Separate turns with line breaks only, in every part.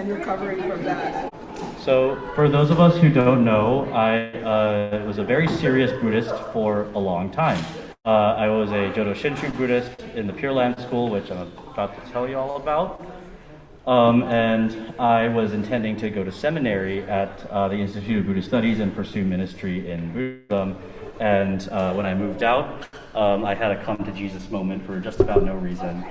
and recovering from that?
So for those of us who don't know, I was a very serious Buddhist for a long time. I was a Jodo Shinshu Buddhist in the Pure Land School, which I'm about to tell you all about. And I was intending to go to seminary at the Institute of Buddhist Studies and pursue ministry in Buddhism. And when I moved out, I had a come to Jesus moment for just about no reason.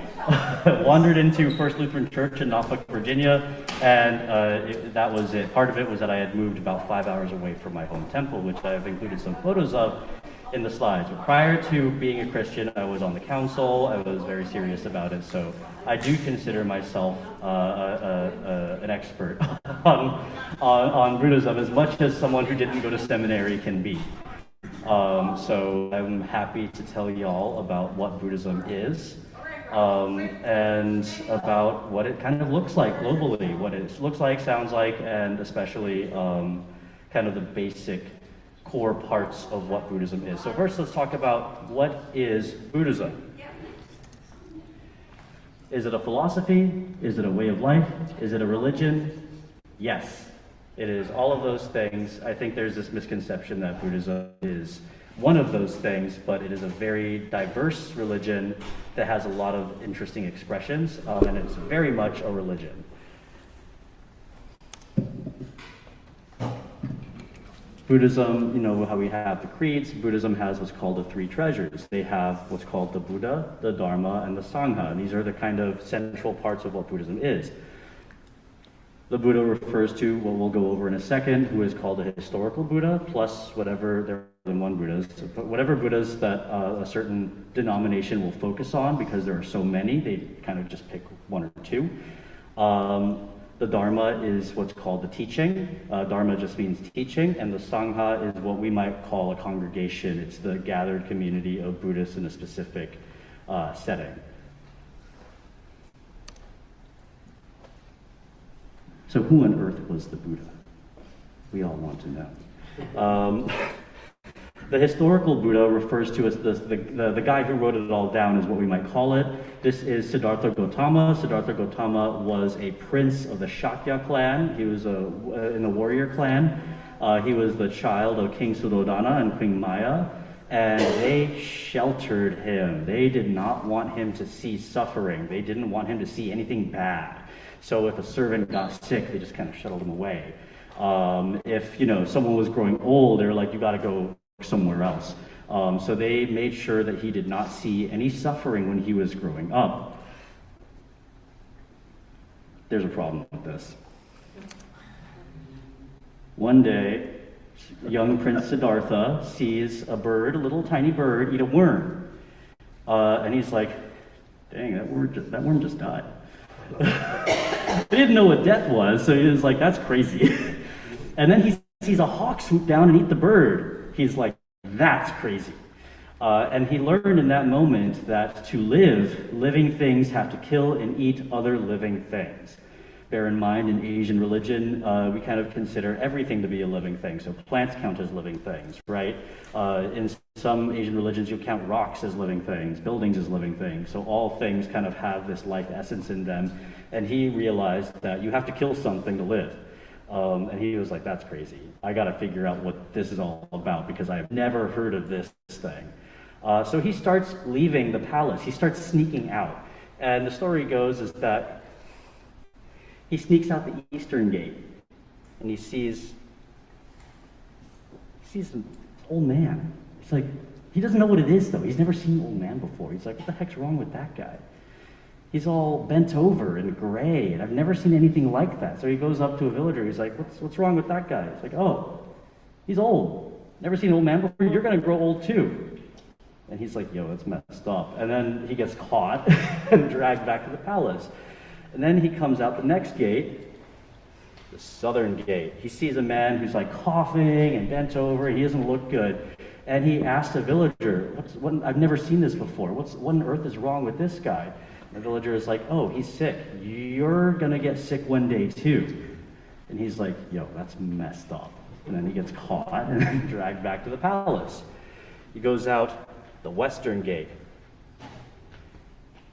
Wandered into First Lutheran Church in Norfolk, Virginia, and that was it. Part of it was that I had moved about 5 hours away from my home temple, which I have included some photos of in the slides. But prior to being a Christian, I was on the council. I was very serious about it, so I do consider myself an expert on Buddhism, as much as someone who didn't go to seminary can be. So I'm happy to tell y'all about what Buddhism is, and about what it kind of looks like globally, what it looks like, sounds like, and especially kind of the basic core parts of what Buddhism is. So first, let's talk about what is Buddhism. Is it a philosophy? Is it a way of life? Is it a religion? Yes, it is all of those things. I think there's this misconception that Buddhism is one of those things, but it is a very diverse religion that has a lot of interesting expressions, and it's very much a religion. Buddhism, you know how we have the creeds. Buddhism has what's called the three treasures. They have what's called the Buddha, the Dharma, and the Sangha. And these are the kind of central parts of what Buddhism is. The Buddha refers to what we'll go over in a second, who is called a historical Buddha, plus whatever, there are more than one Buddhas, but whatever Buddhas that a certain denomination will focus on, because there are so many, they kind of just pick one or two. The Dharma is what's called the teaching. Dharma just means teaching, and the Sangha is what we might call a congregation. It's the gathered community of Buddhists in a specific setting. So who on earth was the Buddha? We all want to know. The historical Buddha refers to as the guy who wrote it all down is what we might call it. This is Siddhartha Gautama. Siddhartha Gautama was a prince of the Shakya clan. He was in the warrior clan. He was the child of King Suddhodana and Queen Maya, and they sheltered him. They did not want him to see suffering. They didn't want him to see anything bad. So if a servant got sick, they just kind of shuttled him away. If someone was growing old, they were like, you got to go somewhere else. So they made sure that he did not see any suffering when he was growing up. There's a problem with this. One day, young Prince Siddhartha sees a bird, a little tiny bird, eat a worm. And he's like, dang, that worm just died. They didn't know what death was, so he was like, that's crazy. And then he sees a hawk swoop down and eat the bird. He's like, that's crazy. And he learned in that moment that to live, living things have to kill and eat other living things. Bear in mind, in Asian religion, we kind of consider everything to be a living thing. So plants count as living things, right? In some Asian religions, you'll count rocks as living things, buildings as living things. So all things kind of have this life essence in them. And he realized that you have to kill something to live. And he was like, that's crazy. I got to figure out what this is all about, because I've never heard of this thing. So he starts leaving the palace. He starts sneaking out. And the story goes is that he sneaks out the eastern gate, and he sees an old man. He's like, he doesn't know what it is, though. He's never seen an old man before. He's like, what the heck's wrong with that guy? He's all bent over and gray, and I've never seen anything like that. So he goes up to a villager. He's like, what's wrong with that guy? He's like, oh, he's old. Never seen an old man before? You're going to grow old, too. And he's like, yo, that's messed up. And then he gets caught and dragged back to the palace. And then he comes out the next gate, the southern gate. He sees a man who's like coughing and bent over, and he doesn't look good. And he asks the villager, I've never seen this before. What on earth is wrong with this guy? And the villager is like, oh, he's sick. You're going to get sick one day too. And he's like, yo, that's messed up. And then he gets caught and then dragged back to the palace. He goes out the western gate,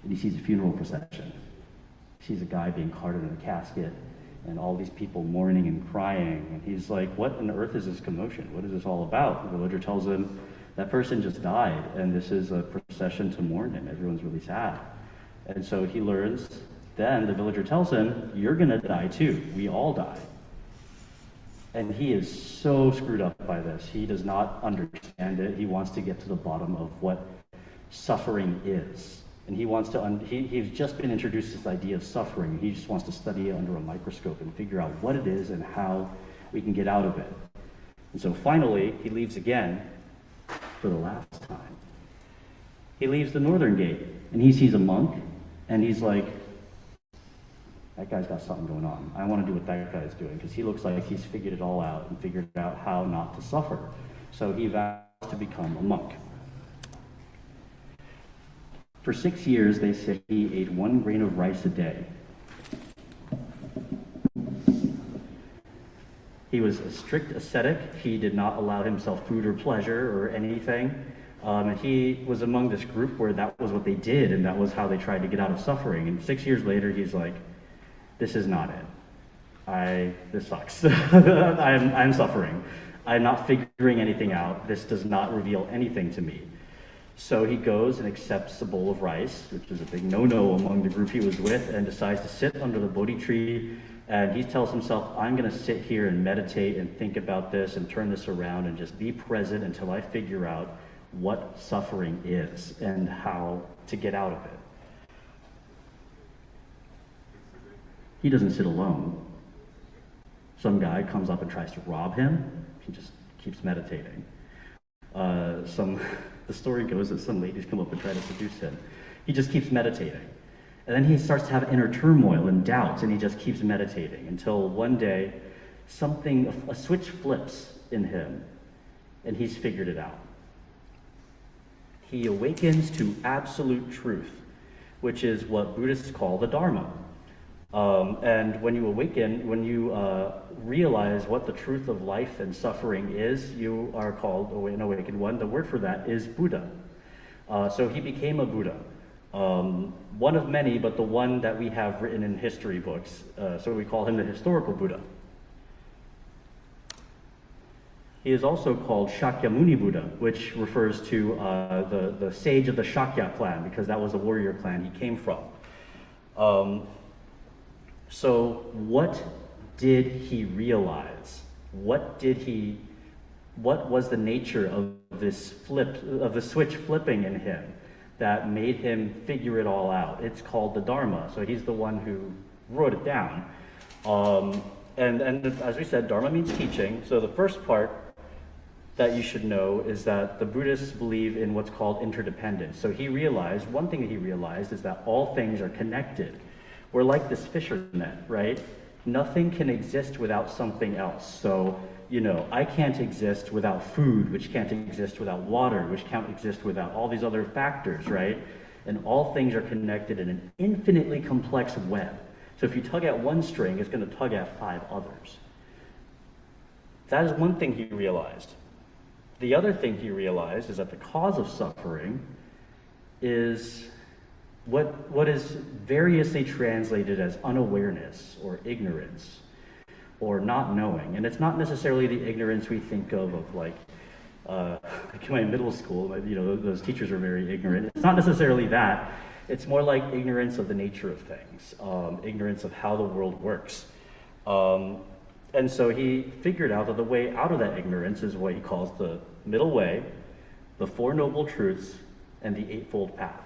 and he sees a funeral procession. He sees a guy being carted in a casket. and all these people mourning and crying. And he's like, what on earth is this commotion? What is this all about? The villager tells him, that person just died, and this is a procession to mourn him. Everyone's really sad. And so he learns, then the villager tells him, you're gonna die too. We all die. And he is so screwed up by this. He does not understand it. He wants to get to the bottom of what suffering is. And he wants to, he's just been introduced to this idea of suffering. He just wants to study it under a microscope and figure out what it is and how we can get out of it. And so finally, he leaves again for the last time. He leaves the northern gate, and he sees a monk, and he's like, that guy's got something going on. I want to do what that guy's doing, because he looks like he's figured it all out and figured out how not to suffer. So he vows to become a monk. For 6 years, they said he ate 1 grain of rice a day. He was a strict ascetic. He did not allow himself food or pleasure or anything. And he was among this group where that was what they did, and that was how they tried to get out of suffering. And 6 years later, he's like, this is not it. This sucks. I'm suffering. I'm not figuring anything out. This does not reveal anything to me. So he goes and accepts a bowl of rice, which is a big no-no among the group he was with, and decides to sit under the Bodhi tree. And he tells himself, I'm going to sit here and meditate and think about this and turn this around and just be present until I figure out what suffering is and how to get out of it. He doesn't sit alone. Some guy comes up and tries to rob him. He just keeps meditating. The story goes that some ladies come up and try to seduce him. He just keeps meditating. And then he starts to have inner turmoil and doubts, and he just keeps meditating until one day a switch flips in him, and he's figured it out. He awakens to absolute truth, which is what Buddhists call the Dharma. And when you awaken, when you realize what the truth of life and suffering is, you are called an awakened one. The word for that is Buddha. So he became a Buddha. One of many, but the one that we have written in history books. So we call him the historical Buddha. He is also called Shakyamuni Buddha, which refers to the sage of the Shakya clan, because that was the warrior clan he came from. So what did he realize? What was the nature of this the switch flipping in him that made him figure it all out? It's called the Dharma. So he's the one who wrote it down. And as we said, Dharma means teaching. So the first part that you should know is that the Buddhists believe in what's called interdependence. So one thing that he realized is that all things are connected. We're like this fisher net, right? Nothing can exist without something else. So, I can't exist without food, which can't exist without water, which can't exist without all these other factors, right? And all things are connected in an infinitely complex web. So if you tug at one string, it's going to tug at 5 others. That is one thing he realized. The other thing he realized is that the cause of suffering is what is variously translated as unawareness or ignorance or not knowing. And it's not necessarily the ignorance we think of like in my middle school, those teachers were very ignorant. It's not necessarily that. It's more like ignorance of the nature of things, ignorance of how the world works. And so he figured out that the way out of that ignorance is what he calls the middle way, the Four Noble Truths, and the Eightfold Path.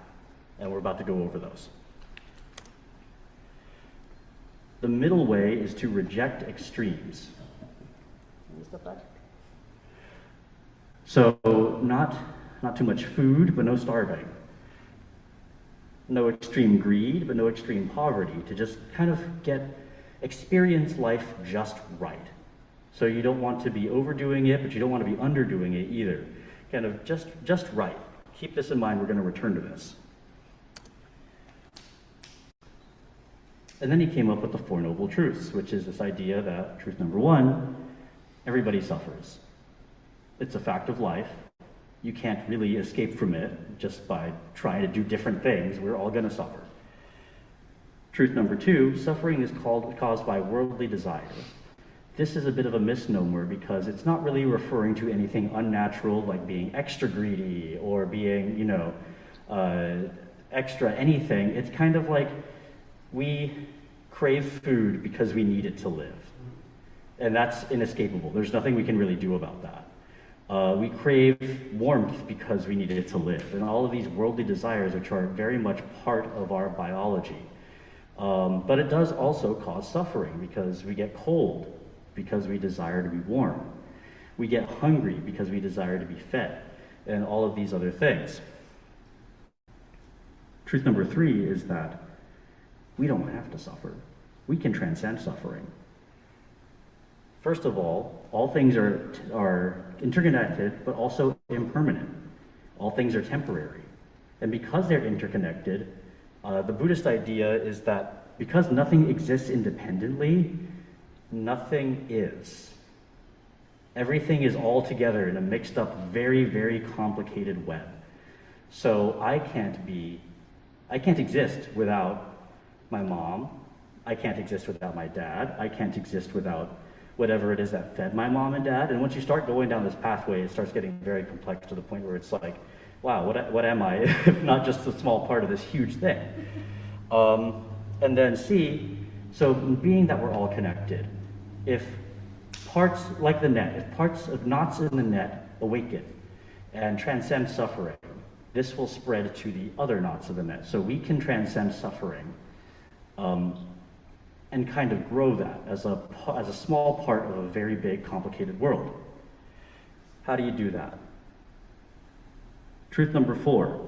And we're about to go over those. The middle way is to reject extremes. Step back. So not too much food, but no starving. No extreme greed, but no extreme poverty. To just kind of experience life just right. So you don't want to be overdoing it, but you don't want to be underdoing it either. Kind of just right. Keep this in mind. We're going to return to this. And then he came up with the Four Noble Truths, which is this idea that truth number 1, everybody suffers. It's a fact of life. You can't really escape from it just by trying to do different things. We're all going to suffer. Truth number 2, suffering is caused by worldly desire. This is a bit of a misnomer because it's not really referring to anything unnatural like being extra greedy or being, extra anything. It's kind of like we crave food because we need it to live. And that's inescapable. There's nothing we can really do about that. We crave warmth because we need it to live. And all of these worldly desires, which are very much part of our biology. But it does also cause suffering because we get cold because we desire to be warm. We get hungry because we desire to be fed, and all of these other things. Truth number 3 is that we don't have to suffer. We can transcend suffering. First of all things are interconnected, but also impermanent. All things are temporary. And because they're interconnected, the Buddhist idea is that because nothing exists independently, nothing is. Everything is all together in a mixed up, very, very complicated web. So I can't exist without my mom. I can't exist without my dad. I can't exist without whatever it is that fed my mom and dad. And once you start going down this pathway, it starts getting very complex to the point where it's like, wow, what am I if not just a small part of this huge thing? And then C, so being that we're all connected, if parts, like the net, if parts of knots in the net awaken and transcend suffering, this will spread to the other knots of the net. So we can transcend suffering and kind of grow that as a small part of a very big, complicated world. How do you do that? Truth number 4,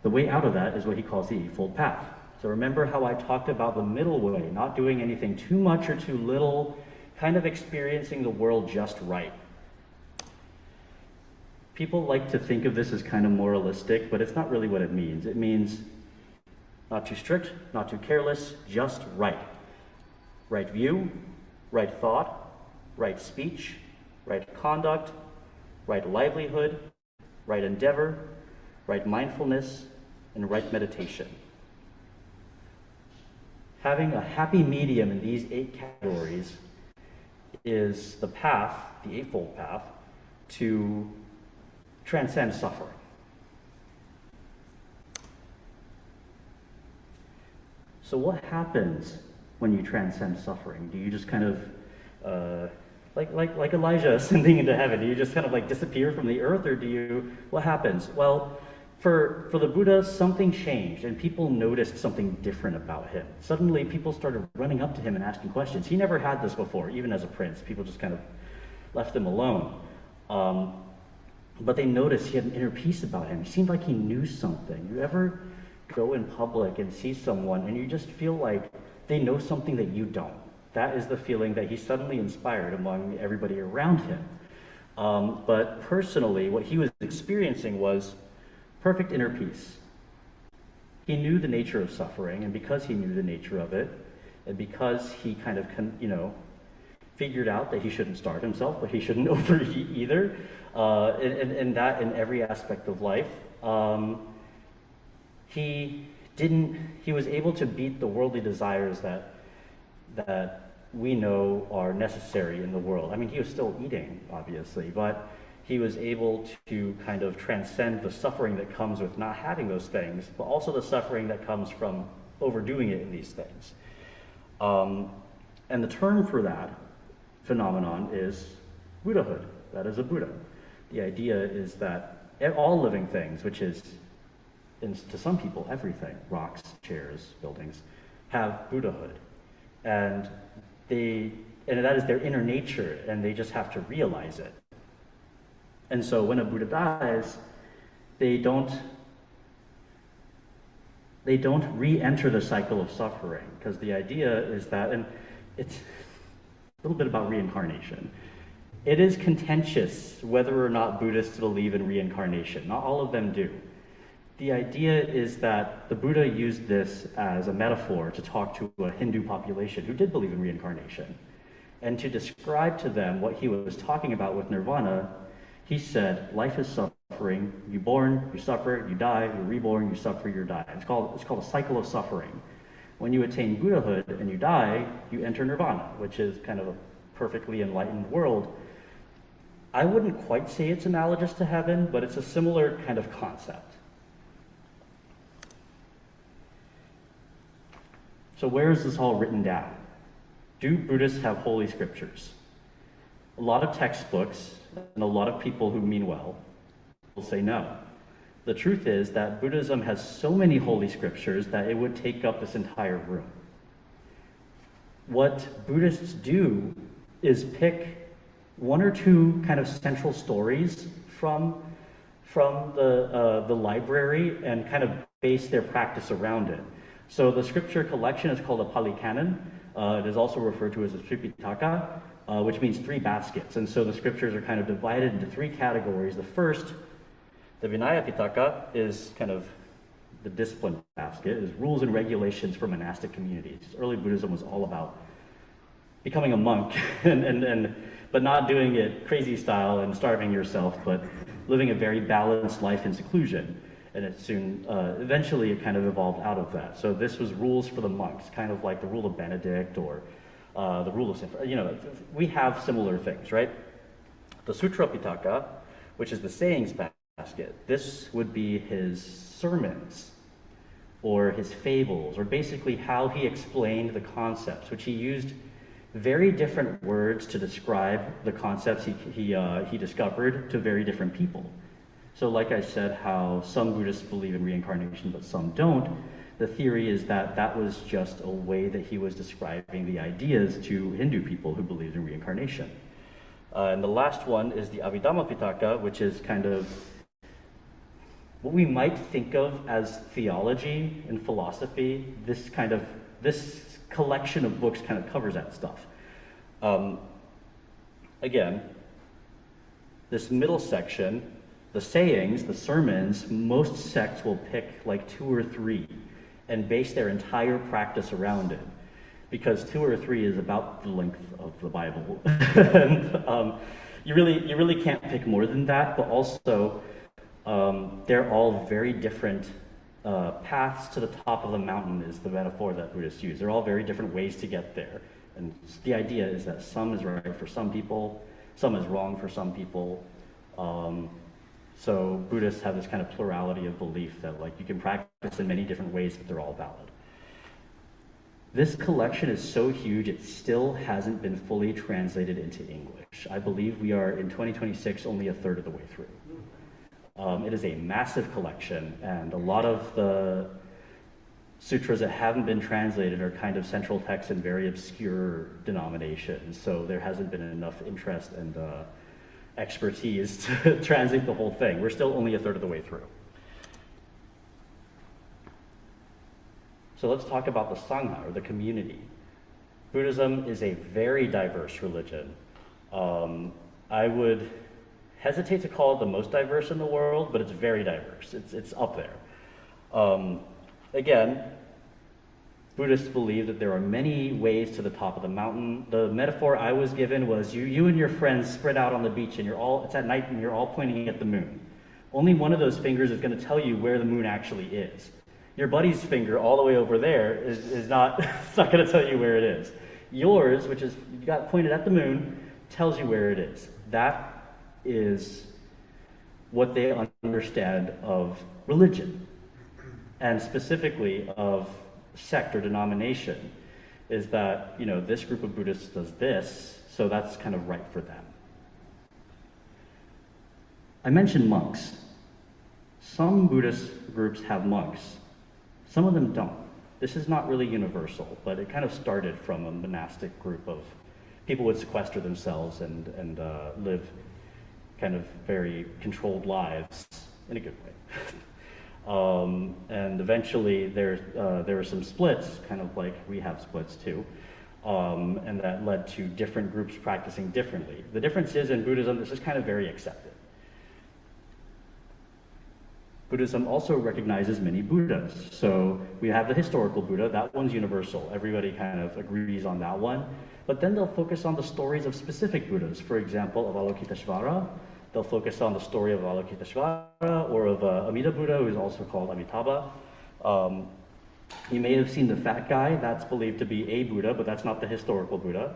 the way out of that is what he calls the Eightfold Path. So remember how I talked about the middle way, not doing anything too much or too little, kind of experiencing the world just right. People like to think of this as kind of moralistic, but it's not really what it means. It means not too strict, not too careless, just right. Right view, right thought, right speech, right conduct, right livelihood, right endeavor, right mindfulness, and right meditation. Having a happy medium in these 8 categories is the path, the Eightfold Path, to transcend suffering. So what happens when you transcend suffering? Do you just kind of, like Elijah ascending into heaven, do you just kind of like disappear from the earth, or what happens? Well, for the Buddha, something changed, and people noticed something different about him. Suddenly, people started running up to him and asking questions. He never had this before, even as a prince. People just kind of left him alone. But they noticed he had an inner peace about him. He seemed like he knew something. You ever go in public and see someone, and you just feel like they know something that you don't? That is the feeling that he suddenly inspired among everybody around him. But personally, what he was experiencing was perfect inner peace. He knew the nature of suffering, and because he knew the nature of it, and because he kind of, figured out that he shouldn't starve himself, but he shouldn't overeat either, and that in every aspect of life, he was able to beat the worldly desires that we know are necessary in the world. I mean, he was still eating, obviously, but he was able to kind of transcend the suffering that comes with not having those things, but also the suffering that comes from overdoing it in these things. And the term for that phenomenon is Buddhahood. That is a Buddha. The idea is that all living things, which is, to some people, everything, rocks, chairs, buildings, have Buddhahood. And that is their inner nature, and they just have to realize it. And so when a Buddha dies, they don't re-enter the cycle of suffering, because the idea is that, and it's a little bit about reincarnation. It is contentious whether or not Buddhists believe in reincarnation. Not all of them do. The idea is that the Buddha used this as a metaphor to talk to a Hindu population who did believe in reincarnation. And to describe to them what he was talking about with nirvana, he said, life is suffering. You're born, you suffer, you die, you're reborn, you suffer, you die. It's called a cycle of suffering. when you attain Buddhahood and you die, you enter nirvana, which is kind of a perfectly enlightened world. I wouldn't quite say it's analogous to heaven, but it's a similar kind of concept. So where is this all written down? Do Buddhists have holy scriptures? A lot of textbooks and a lot of people who mean well will say no. The truth is that Buddhism has so many holy scriptures that it would take up this entire room. What Buddhists do is pick one or two kind of central stories from the library and kind of base their practice around it. So the scripture collection is called a Pali Canon. It is also referred to as a Tripitaka, which means three baskets. And so the scriptures are kind of divided into three categories. The first, the Vinaya Pitaka, is kind of the discipline basket, is rules and regulations for monastic communities. Early Buddhism was all about becoming a monk, but not doing it crazy style and starving yourself, but living a very balanced life in seclusion. And it soon, eventually it kind of evolved out of that. So this was rules for the monks, kind of like the rule of Benedict or the rule of, we have similar things, right? The Sutra Pitaka, which is the sayings basket, this would be his sermons or his fables, or basically how he explained the concepts, which he used very different words to describe the concepts he discovered to very different people. So like I said, how some Buddhists believe in reincarnation, but some don't, the theory is that that was just a way that he was describing the ideas to Hindu people who believed in reincarnation. And the last one is the Abhidhamma Pitaka, which is kind of what we might think of as theology and philosophy. This collection of books kind of covers that stuff. Again, this middle section, the sayings, the sermons, most sects will pick like 2 or 3 and base their entire practice around it, because 2 or 3 is about the length of the Bible. And, you really can't pick more than that, but also they're all very different paths to the top of the mountain is the metaphor that Buddhists use. They're all very different ways to get there. And the idea is that some is right for some people, some is wrong for some people. So Buddhists have this kind of plurality of belief that like you can practice in many different ways, but they're all valid. This collection is so huge, it still hasn't been fully translated into English. I believe we are in 2026 only a third of the way through. It is a massive collection, and a lot of the sutras that haven't been translated are kind of central texts in very obscure denominations, so there hasn't been enough interest and expertise to translate the whole thing. We're still only a third of the way through. So let's talk about the Sangha, or the community. Buddhism is a very diverse religion. I would hesitate to call it the most diverse in the world, but it's very diverse. It's up there. Again, Buddhists believe that there are many ways to the top of the mountain. The metaphor I was given was you and your friends spread out on the beach, and it's at night and you're all pointing at the moon. Only one of those fingers is going to tell you where the moon actually is. Your buddy's finger all the way over there is not, it's not going to tell you where it is. Yours, which is you got pointed at the moon, tells you where it is. That is what they understand of religion, and specifically of sect or denomination, is that, this group of Buddhists does this, so that's kind of right for them. I mentioned monks. Some Buddhist groups have monks. Some of them don't. This is not really universal, but it kind of started from a monastic group of people would sequester themselves and live kind of very controlled lives in a good way. And eventually there were some splits, kind of like we have splits too, and that led to different groups practicing differently. The difference is in Buddhism, this is kind of very accepted. Buddhism also recognizes many Buddhas. So we have the historical Buddha, that one's universal. Everybody kind of agrees on that one. But then they'll focus on the stories of specific Buddhas. For example, of Avalokiteshvara, they'll focus on the story of Avalokiteshvara, or of Amida Buddha, who is also called Amitabha. You may have seen the fat guy. That's believed to be a Buddha, but that's not the historical Buddha.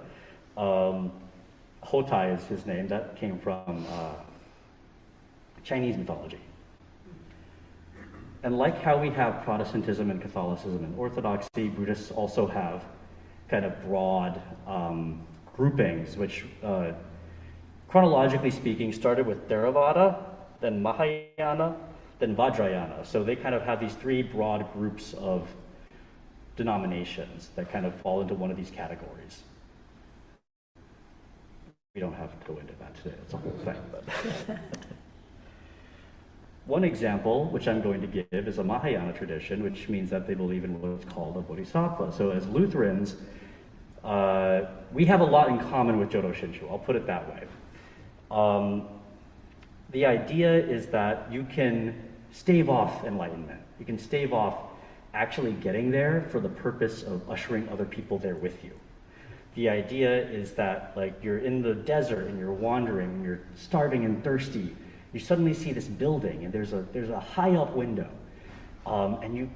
Hotai is his name. That came from Chinese mythology. And like how we have Protestantism and Catholicism and Orthodoxy, Buddhists also have kind of broad groupings, which chronologically speaking started with Theravada, then Mahayana, then Vajrayana. So they kind of have these three broad groups of denominations that kind of fall into one of these categories. We don't have to go into that today, it's a whole thing. But one example, which I'm going to give, is a Mahayana tradition, which means that they believe in what's called a bodhisattva. So as Lutherans, we have a lot in common with Jodo Shinshu, I'll put it that way. The idea is that you can stave off enlightenment. You can stave off actually getting there for the purpose of ushering other people there with you. The idea is that, like, you're in the desert and you're wandering and you're starving and thirsty. You suddenly see this building and there's a high up window, and you're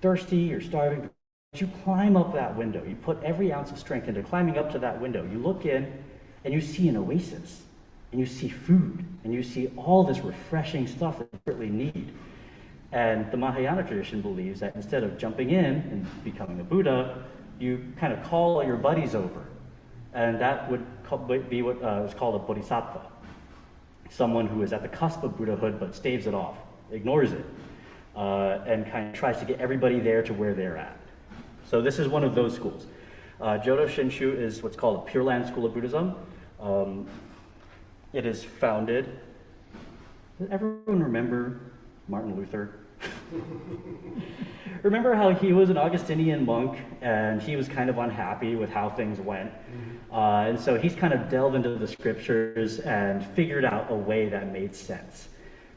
thirsty, you're starving, but you climb up that window. You put every ounce of strength into climbing up to that window. You look in and you see an oasis, and you see food, and you see all this refreshing stuff that you really need. And the Mahayana tradition believes that instead of jumping in and becoming a Buddha, you kind of call your buddies over, and that would be what is called a bodhisattva. Someone who is at the cusp of Buddhahood but staves it off, ignores it, and kind of tries to get everybody there to where they're at. So this is one of those schools. Jodo Shinshu is what's called a Pure Land school of Buddhism. It is founded, does everyone remember Martin Luther? Remember how he was an Augustinian monk and he was kind of unhappy with how things went? And so he's kind of delved into the scriptures and figured out a way that made sense,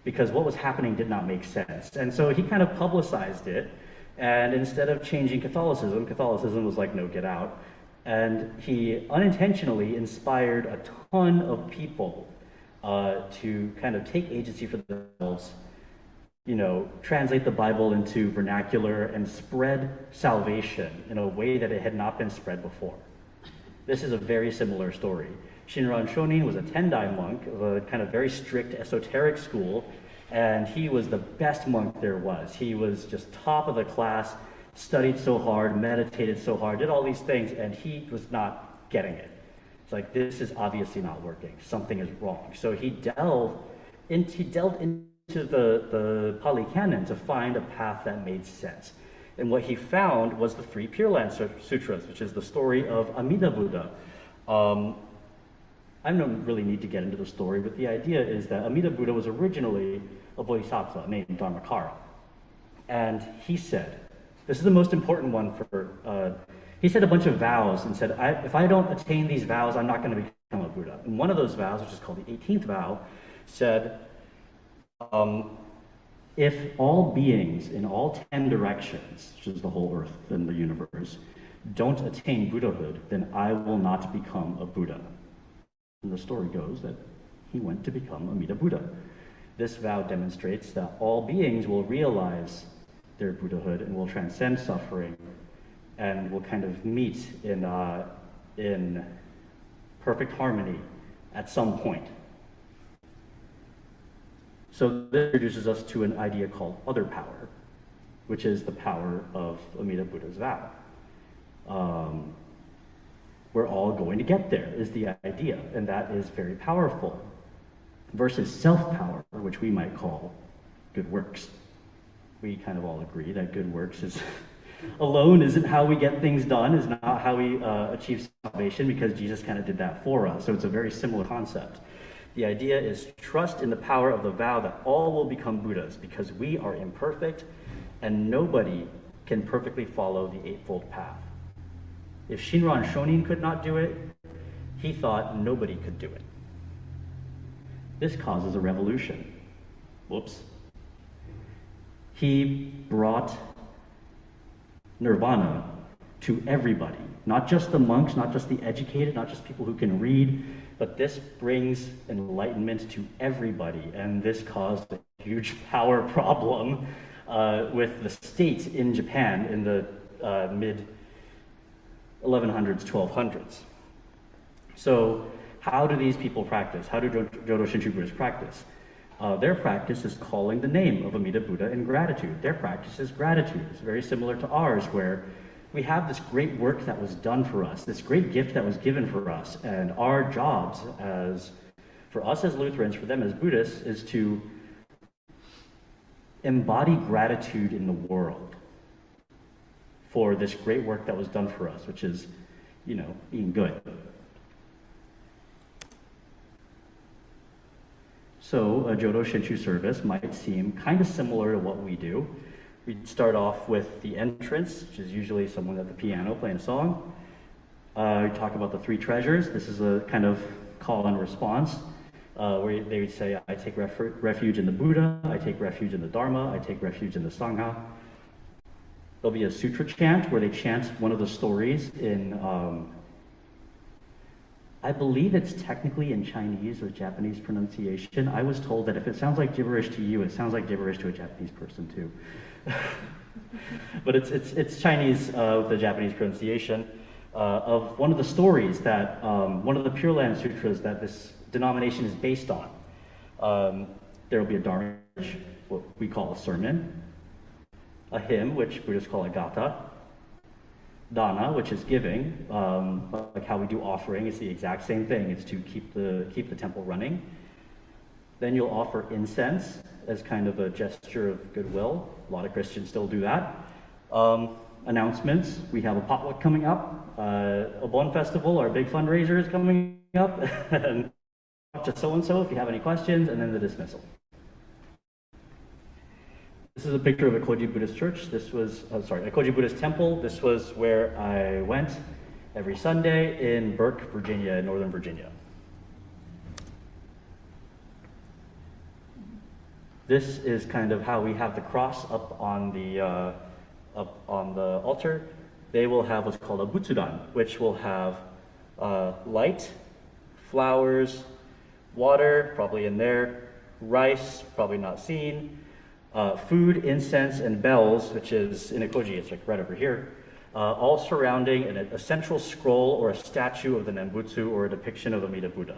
because what was happening did not make sense. And so he kind of publicized it, and instead of changing Catholicism was like, no, get out. And he unintentionally inspired a ton of people to kind of take agency for themselves, you know, translate the Bible into vernacular and spread salvation in a way that it had not been spread before. This is a very similar story. Shinran Shonin was a Tendai monk of a kind of very strict esoteric school, and he was the best monk there was. He was just top of the class, studied so hard, meditated so hard, did all these things, and he was not getting it. It's like, this is obviously not working. Something is wrong. So he delved into the Pali Canon to find a path that made sense. And what he found was the three Pure Land Sutras, which is the story of Amida Buddha. I don't really need to get into the story, but the idea is that Amida Buddha was originally a bodhisattva named Dharmakara. And he said, this is the most important one he said a bunch of vows and said, if I don't attain these vows, I'm not going to become a Buddha. And one of those vows, which is called the 18th vow, said, if all beings in all 10 directions, which is the whole earth and the universe, don't attain Buddhahood, then I will not become a Buddha. And the story goes that he went to become Amida Buddha. This vow demonstrates that all beings will realize their Buddhahood and will transcend suffering and will kind of meet in perfect harmony at some point. So this introduces us to an idea called other power, which is the power of Amida Buddha's vow. We're all going to get there, is the idea, and that is very powerful. Versus self-power, which we might call good works. We kind of all agree that good works alone isn't how we get things done, is not how we achieve salvation, because Jesus kind of did that for us. So it's a very similar concept. The idea is trust in the power of the vow that all will become Buddhas, because we are imperfect and nobody can perfectly follow the Eightfold Path. If Shinran Shonin could not do it, he thought nobody could do it. This causes a revolution. Whoops. He brought nirvana to everybody, not just the monks, not just the educated, not just people who can read, but this brings enlightenment to everybody, and this caused a huge power problem with the state in Japan in the mid 1100s, 1200s. So how do these people practice? How do Jodo Shinshu Buddhists practice? Their practice is calling the name of Amida Buddha in gratitude. Their practice is gratitude. It's very similar to ours, where we have this great work that was done for us, this great gift that was given for us, and our jobs for us as Lutherans, for them as Buddhists, is to embody gratitude in the world for this great work that was done for us, which is, being good. So a Jodo Shinshu service might seem kind of similar to what we do. We'd start off with the entrance, which is usually someone at the piano playing a song. We talk about the three treasures. This is a kind of call and response, where they would say, I take refuge in the Buddha, I take refuge in the Dharma, I take refuge in the Sangha. There'll be a sutra chant where they chant one of the stories in, I believe it's technically in Chinese or Japanese pronunciation. I was told that if it sounds like gibberish to you, it sounds like gibberish to a Japanese person too. But it's Chinese with a Japanese pronunciation of one of the stories that, one of the Pure Land Sutras that this denomination is based on. There will be a dharma, what we call a sermon, a hymn, which Buddhists call a gatha, dana, which is giving, like how we do offering. It's the exact same thing. It's to keep the temple running. Then you'll offer incense as kind of a gesture of goodwill. A lot of Christians still do that. Announcements. We have a potluck coming up. A Bon Festival, our big fundraiser, is coming up. And talk to so-and-so if you have any questions, and then the dismissal. This is a picture of a Koji Buddhist church. This was, a Koji Buddhist temple. This was where I went every Sunday in Burke, Virginia, Northern Virginia. This is kind of how we have the cross up on the altar. They will have what's called a butsudan, which will have light, flowers, water, probably in there, rice, probably not seen, food, incense, and bells, which is in a koji, it's like right over here, all surrounding a central scroll or a statue of the Nembutsu or a depiction of Amida Buddha.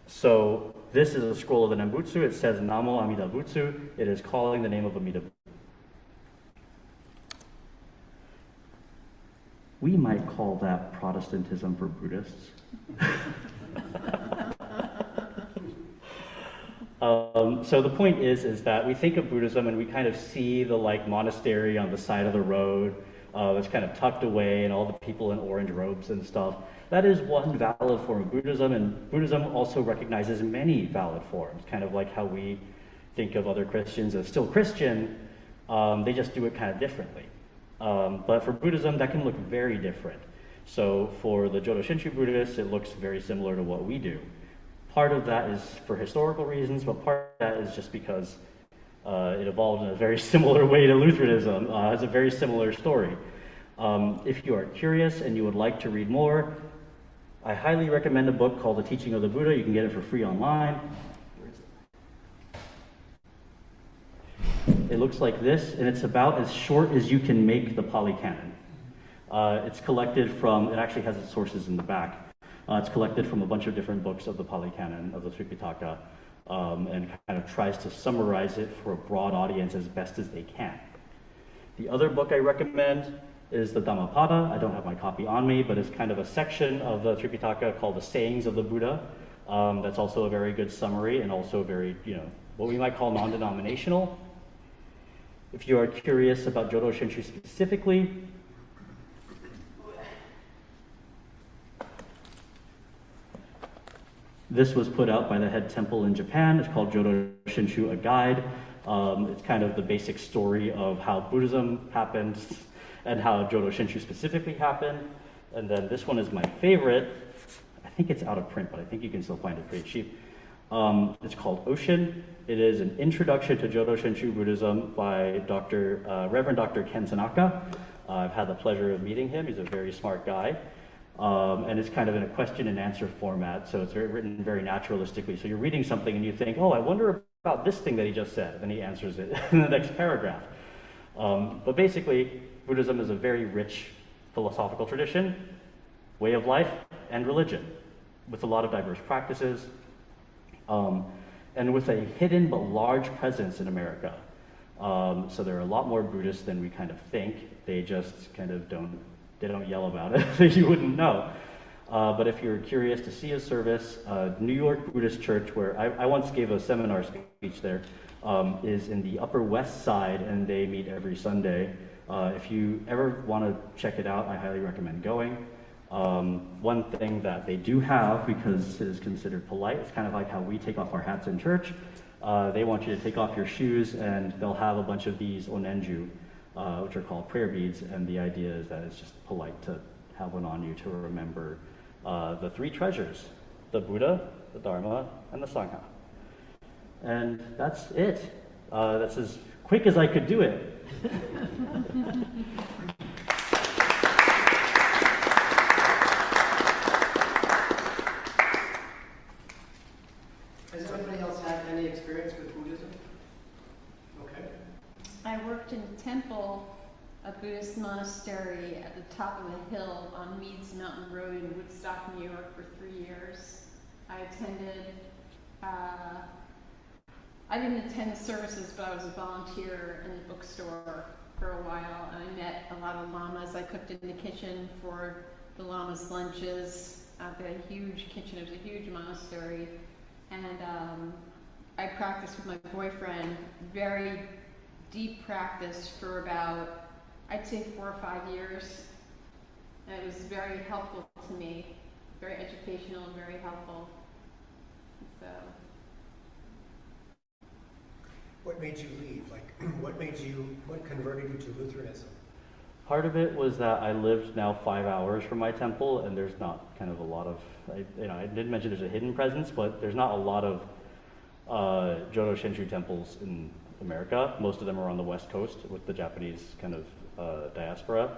So this is a scroll of the Nembutsu. It says Namo Amida Butsu. It is calling the name of Amida Buddha. We might call that Protestantism for Buddhists. So the point is that we think of Buddhism and we kind of see the monastery on the side of the road that's kind of tucked away and all the people in orange robes and stuff. That is one valid form of Buddhism, and Buddhism also recognizes many valid forms, kind of like how we think of other Christians as still Christian. They just do it kind of differently. But for Buddhism, that can look very different. So for the Jodo Shinshu Buddhists, it looks very similar to what we do. Part of that is for historical reasons, but part of that is just because it evolved in a very similar way to Lutheranism. It has a very similar story. If you are curious and you would like to read more, I highly recommend a book called The Teaching of the Buddha. You can get it for free online. It looks like this, and it's about as short as you can make the Pali Canon. It's collected from, it actually has its sources in the back. It's collected from a bunch of different books of the Pali Canon, of the Tripitaka, and kind of tries to summarize it for a broad audience as best as they can. The other book I recommend is the Dhammapada. I don't have my copy on me, but it's kind of a section of the Tripitaka called the Sayings of the Buddha. That's also a very good summary and also very, what we might call non-denominational. If you are curious about Jodo Shinshu specifically, this was put out by the head temple in Japan. It's called Jodo Shinshu, a guide. It's kind of the basic story of how Buddhism happened and how Jodo Shinshu specifically happened. And then this one is my favorite. I think it's out of print, but I think you can still find it pretty cheap. It's called Ocean. It is an introduction to Jodo Shinshu Buddhism by Reverend Dr. Ken Tanaka. I've had the pleasure of meeting him. He's a very smart guy. And it's kind of in a question and answer format, so it's written very naturalistically. So you're reading something and you think, oh, I wonder about this thing that he just said? And then he answers it in the next paragraph. But basically, Buddhism is a very rich philosophical tradition, way of life, and religion, with a lot of diverse practices, and with a hidden but large presence in America. So there are a lot more Buddhists than we kind of think. They just kind of don't yell about it, so you wouldn't know. But if you're curious to see a service, New York Buddhist Church, where I once gave a seminar speech there, is in the Upper West Side, and they meet every Sunday. If you ever want to check it out, I highly recommend going. One thing that they do have, because it is considered polite, it's kind of like how we take off our hats in church. They want you to take off your shoes, and they'll have a bunch of these onenju, which are called prayer beads, and the idea is that it's just polite to have one on you to remember the three treasures: the Buddha, the Dharma, and the Sangha. And that's it. That's as quick as I could do it.
Has anybody else had any experience with Buddhism? Okay.
I worked in a temple, a Buddhist monastery at the top of a hill on Meads Mountain Road in Woodstock, New York for 3 years. I didn't attend the services, but I was a volunteer in the bookstore for a while, and I met a lot of lamas. I cooked in the kitchen for the lamas' lunches. They had a huge kitchen. It was a huge monastery. And I practiced with my boyfriend, very deep practice for about, I'd say 4 or 5 years. And it was very helpful to me, very educational and very helpful. So.
What made you leave? Like, what converted you to Lutheranism?
Part of it was that I lived now 5 hours from my temple, and there's not kind of a lot of, I did mention there's a hidden presence, but there's not a lot of Jodo Shinshu temples in America. Most of them are on the West Coast with the Japanese kind of diaspora.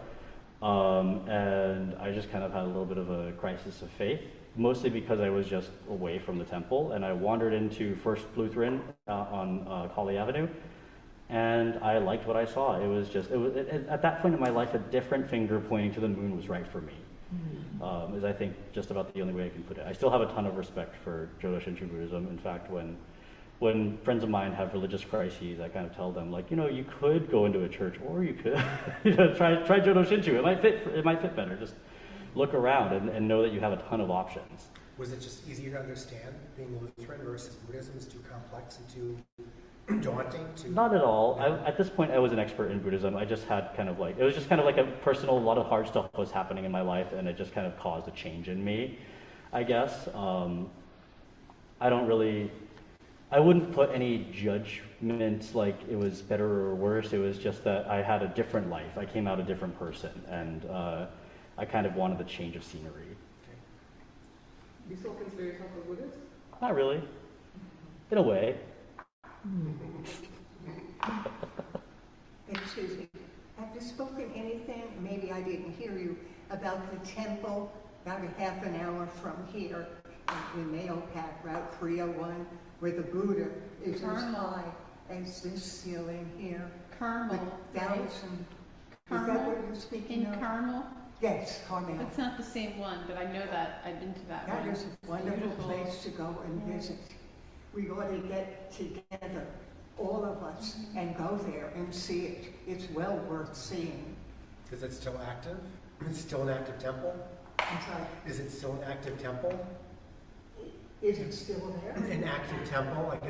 And I just kind of had a little bit of a crisis of faith, mostly because I was just away from the temple, and I wandered into First Lutheran on Colley Avenue, and I liked what I saw. It was at that point in my life, a different finger pointing to the moon was right for me. Is I think just about the only way I can put it. I still have a ton of respect for Jodo Shinshu Buddhism. In fact, when friends of mine have religious crises, I kind of tell them, like, you could go into a church, or you could try Jodo Shinshu. It might fit better. Just look around and know that you have a ton of options.
Was it just easier to understand being Lutheran versus Buddhism is too complex and too daunting?
Not at all. At this point, I was an expert in Buddhism. I just had it was just kind of like a personal, a lot of hard stuff was happening in my life, and it just kind of caused a change in me, I guess. I wouldn't put any judgment like it was better or worse. It was just that I had a different life. I came out a different person, and I kind of wanted the change of scenery.
You still consider yourself a Buddhist?
Not really. In a way.
Excuse me. Have you spoken anything, maybe I didn't hear you, about the temple about a half an hour from here in Mahopac, Route 301, where the Buddha is as high as this ceiling here?
Carmel,
right? Is that what you're speaking of?
In Carmel?
Yes, Carmel.
It's not the same one, but I know that. I've been to that one.
That is a wonderful place to go and visit. We ought to get together, all of us, and go there and see it. It's well worth seeing.
Is it still active? Is it still an active temple?
I'm sorry.
Is it still an active temple?
Is it still there?
An active temple? Like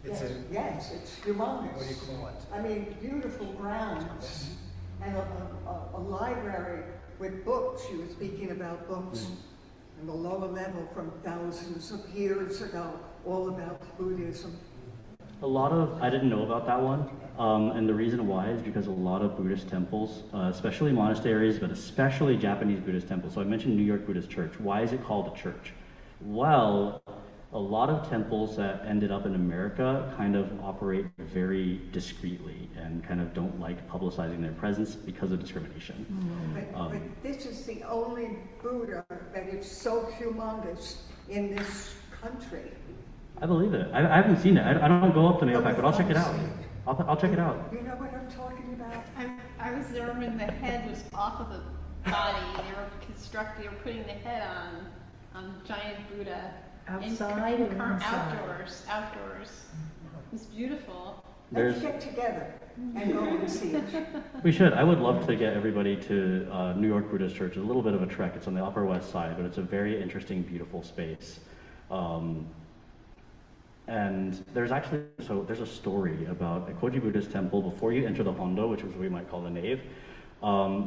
Yes, it's humongous.
What do you call it?
I mean, beautiful grounds and a library with books. You were speaking about books on the lower level from thousands of years ago, all about Buddhism.
I didn't know about that one, and the reason why is because a lot of Buddhist temples, especially monasteries, but especially Japanese Buddhist temples. So I mentioned New York Buddhist Church. Why is it called a church? Well, a lot of temples that ended up in America kind of operate very discreetly and kind of don't like publicizing their presence because of discrimination.
But this is the only Buddha that is so humongous in this country.
I believe it. I haven't seen it. I don't go up to Neopak, but I'll check it out.
Obviously.
I'll check it out.
You know what I'm talking about?
I was there when the head was off of the body. They were putting the head on giant Buddha.
Outside or inside?
Outdoors. It was beautiful.
Let's get together and go and see it.
We should. I would love to get everybody to New York Buddhist Church. It's a little bit of a trek. It's on the Upper West Side, but it's a very interesting, beautiful space. And there's a story about a Koji Buddhist temple. Before you enter the Hondo, which is what we might call the nave,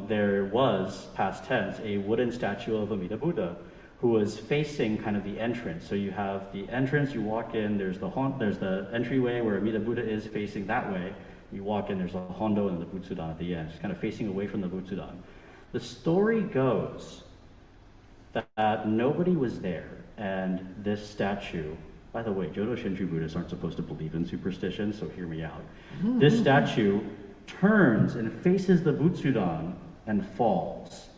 there was, past tense, a wooden statue of Amida Buddha who was facing kind of the entrance. So you have the entrance, you walk in, there's the entryway where Amida Buddha is facing that way. You walk in, there's a Hondo and the Butsudan at the end. It's kind of facing away from the Butsudan. The story goes that nobody was there, and this statue, by the way, Jodo Shinju Buddhists aren't supposed to believe in superstition, so hear me out. This statue turns and faces the Butsudan and falls.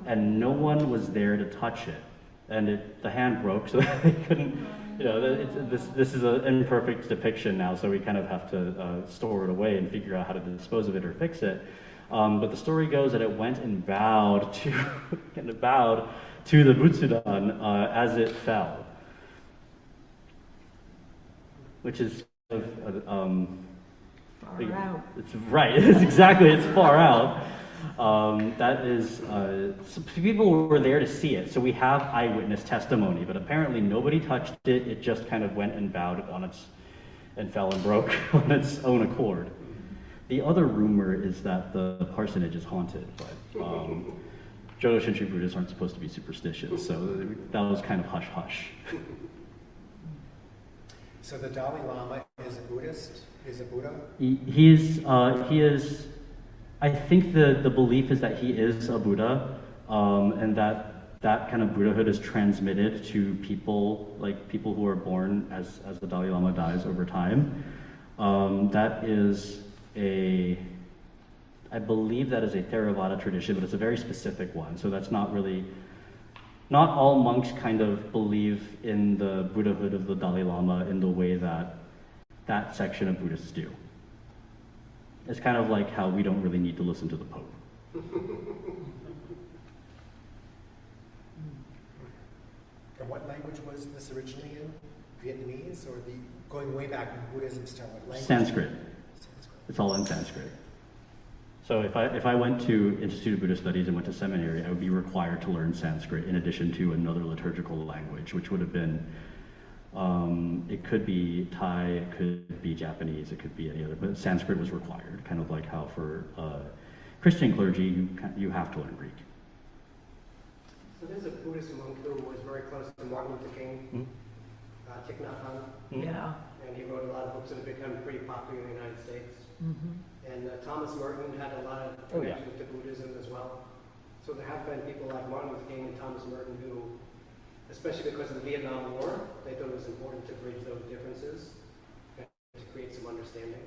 And no one was there to touch it. And the hand broke, so they couldn't, this is an imperfect depiction now, so we kind of have to store it away and figure out how to dispose of it or fix it. But the story goes that it went and bowed to, the Butsudan as it fell. Which is
Far out.
It's right. It's far out. That is, some people were there to see it, so we have eyewitness testimony. But apparently nobody touched it. It just kind of went and bowed and fell and broke on its own accord. The other rumor is that the parsonage is haunted, but Jodo Shinchu Buddhists aren't supposed to be superstitious, so that was kind of hush hush.
So the Dalai Lama is a Buddhist? Is a Buddha?
He is, I think the belief is that he is a Buddha, and that kind of Buddhahood is transmitted to people, like people who are born as the Dalai Lama dies over time. That is I believe that is a Theravada tradition, but it's a very specific one, so that's not all monks kind of believe in the Buddhahood of the Dalai Lama in the way that section of Buddhists do. It's kind of like how we don't really need to listen to the Pope.
And what language was this originally in? Vietnamese, or going way back when Buddhism started? What language?
Sanskrit. It's all in Sanskrit. So if I went to Institute of Buddhist Studies and went to seminary, I would be required to learn Sanskrit in addition to another liturgical language, which would have been, it could be Thai, it could be Japanese, it could be any other, but Sanskrit was required, kind of like how for Christian clergy, you have to learn Greek.
So there's a Buddhist monk who was very close to Martin Luther King, Thich Nhat Hanh,
Yeah.
and he wrote a lot of books that have become pretty popular in the United States. And Thomas Merton had a lot of connections to Buddhism as well. So there have been people like Martin Luther King and Thomas Merton who, especially because of the Vietnam War, they thought it was important to bridge those differences and to create some understanding.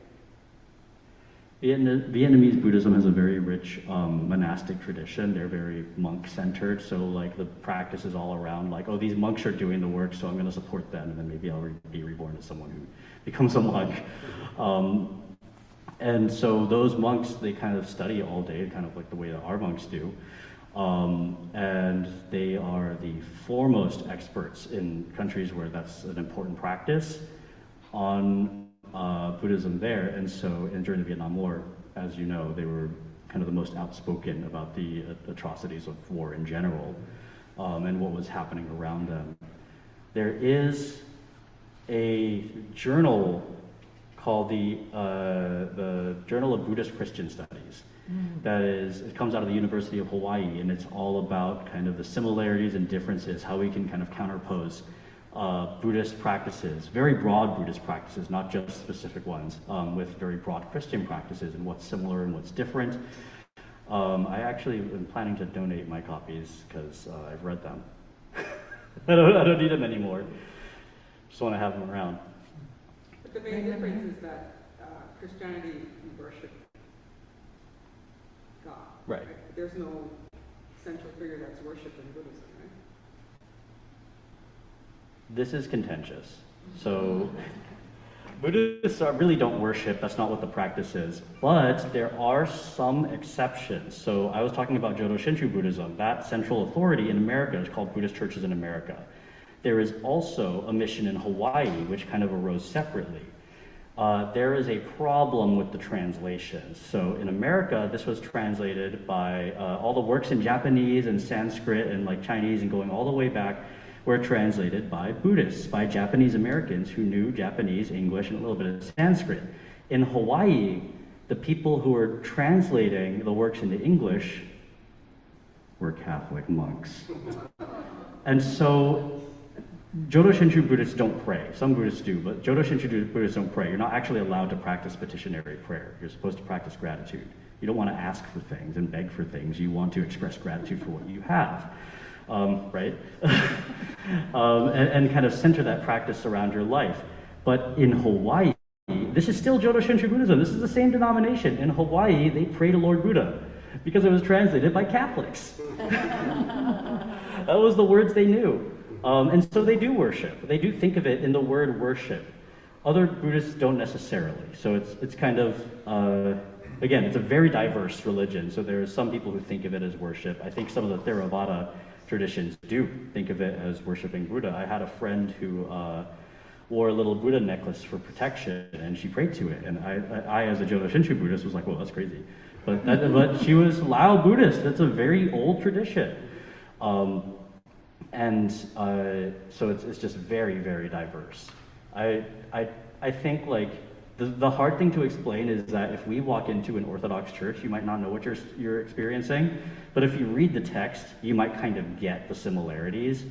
Vietnamese Buddhism has a very rich monastic tradition. They're very monk-centered, so like the practice is all around like, oh, these monks are doing the work, so I'm going to support them, and then maybe I'll be reborn as someone who becomes a monk. And so those monks, they kind of study all day, kind of like the way that our monks do. And they are the foremost experts in countries where that's an important practice on Buddhism there. And so during the Vietnam War, as you know, they were kind of the most outspoken about the atrocities of war in general, and what was happening around them. There is a journal called the Journal of Buddhist Christian Studies. It comes out of the University of Hawaii, and it's all about kind of the similarities and differences, how we can kind of counterpose Buddhist practices, very broad Buddhist practices, not just specific ones, with very broad Christian practices and what's similar and what's different. I actually am planning to donate my copies because I've read them. I don't need them anymore. Just want to have them around.
But the main difference is that Christianity, you worship God.
Right.
There's no central figure that's worshipped in Buddhism, right?
This is contentious. So Buddhists really don't worship, that's not what the practice is. But there are some exceptions. So I was talking about Jodo Shinshu Buddhism. That central authority in America is called Buddhist Churches in America. There is also a mission in Hawaii, which kind of arose separately. There is a problem with the translations. So in America, this was translated by all the works in Japanese and Sanskrit and like Chinese and going all the way back were translated by Buddhists, by Japanese Americans who knew Japanese, English, and a little bit of Sanskrit. In Hawaii, the people who were translating the works into English were Catholic monks. And so Jodo Shinshu Buddhists don't pray. Some Buddhists do, but Jodo Shinshu Buddhists don't pray. You're not actually allowed to practice petitionary prayer. You're supposed to practice gratitude. You don't want to ask for things and beg for things. You want to express gratitude for what you have, right? and kind of center that practice around your life. But in Hawaii, this is still Jodo Shinshu Buddhism. This is the same denomination. In Hawaii, they pray to Lord Buddha because it was translated by Catholics. That was the words they knew. And so they do worship. They do think of it in the word worship. Other Buddhists don't necessarily. So it's kind of, again, it's a very diverse religion. So there are some people who think of it as worship. I think some of the Theravada traditions do think of it as worshiping Buddha. I had a friend who wore a little Buddha necklace for protection, and she prayed to it. And I as a Jodo Shinshu Buddhist, was like, well, that's crazy. But she was Lao Buddhist. That's a very old tradition. So it's just very, very diverse. I think like the hard thing to explain is that if we walk into an Orthodox church, you might not know what you're experiencing, but if you read the text, you might kind of get the similarities.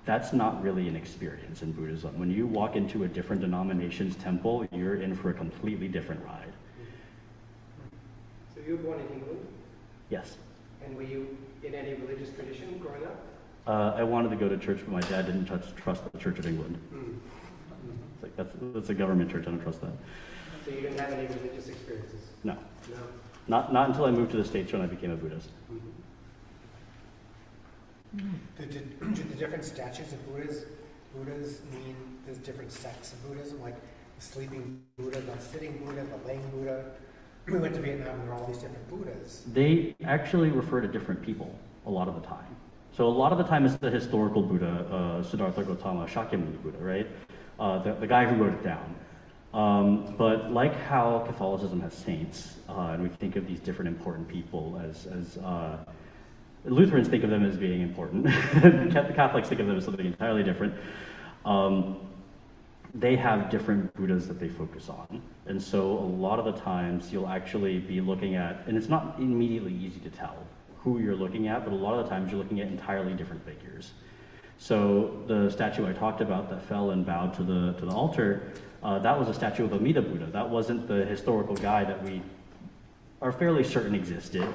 That's not really an experience in Buddhism. When you walk into a different denomination's temple, you're in for a completely different ride.
So you were born in England?
Yes.
And were you in any religious tradition growing up?
I wanted to go to church, but my dad didn't trust the Church of England. It's like that's a government church. I don't trust that.
So you didn't have any religious experiences?
No.
No.
Not until I moved to the States when I became a Buddhist.
Do the different statues of Buddhas mean there's different sects of Buddhism, like the sleeping Buddha, the sitting Buddha, the laying Buddha? We went to Vietnam and there are all these different Buddhas.
They actually refer to different people a lot of the time. So a lot of the time it's the historical Buddha, Siddhartha Gautama, Shakyamuni Buddha, right? The guy who wrote it down. But like how Catholicism has saints, and we think of these different important people as Lutherans think of them as being important. Catholics think of them as something entirely different. They have different Buddhas that they focus on. And so a lot of the times you'll actually be looking at, and it's not immediately easy to tell who you're looking at, but a lot of the times you're looking at entirely different figures. So the statue I talked about that fell and bowed to the altar, that was a statue of Amida Buddha. That wasn't the historical guy that we are fairly certain existed.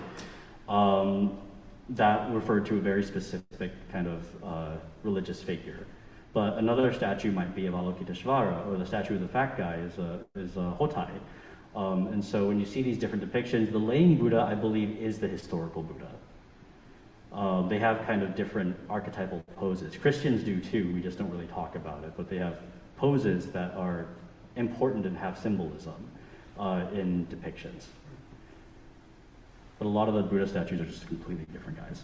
That referred to a very specific kind of religious figure. But another statue might be of Avalokiteshvara, or the statue of the fat guy is Hotai. And so when you see these different depictions, the laying Buddha, I believe, is the historical Buddha. They have kind of different archetypal poses. Christians do too, we just don't really talk about it, but they have poses that are important and have symbolism in depictions. But a lot of the Buddha statues are just completely different guys.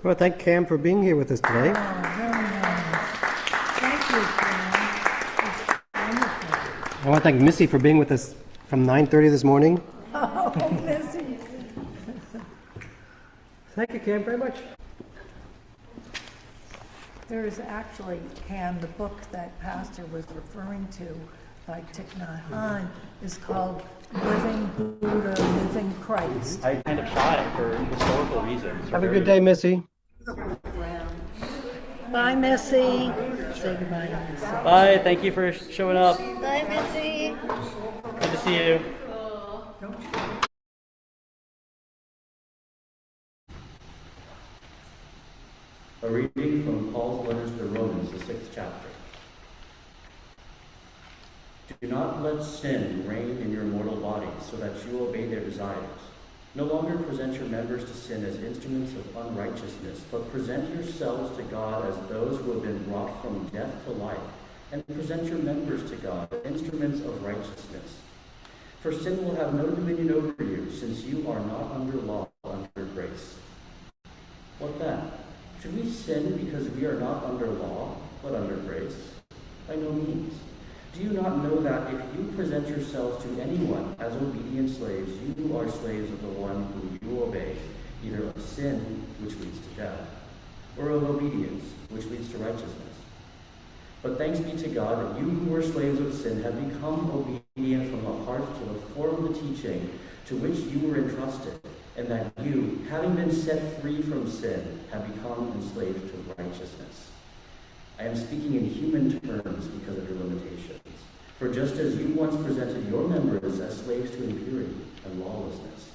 Well, thank Cam for being here with us today.
Oh, very nice. Thank you, Cam. It's wonderful.
I want to thank Missy for being with us from 9:30 this morning.
Oh, Missy.
Thank you, Cam, very much.
There is actually, Cam, the book that Pastor was referring to by Thich Nhat Hanh is called Living Buddha, Living Christ.
I kind of shy for historical reasons.
Have a good day, Missy.
Bye, Missy. Say goodbye to Missy.
Bye, thank you for showing up.
Bye, Missy.
Good to see you. A reading from Paul's letters to the Romans, the 6th chapter. Do not let sin reign in your mortal bodies so that you obey their desires. No longer present your members to sin as instruments of unrighteousness, but present yourselves to God as those who have been brought from death to life, and present your members to God as instruments of righteousness. For sin will have no dominion over you, since you are not under law, but under grace. What then? Should we sin because we are not under law, but under grace? By no means. Do you not know that if you present yourselves to anyone as obedient slaves, you are slaves of the one whom you obey, either of sin, which leads to death, or of obedience, which leads to righteousness? But thanks be to God that you who were slaves of sin have become obedient from the heart to the form of the teaching to which you were entrusted, and that you, having been set free from sin, have become enslaved to righteousness. I am speaking in human terms because of your limitations. For just as you once presented your members as slaves to impurity and lawlessness,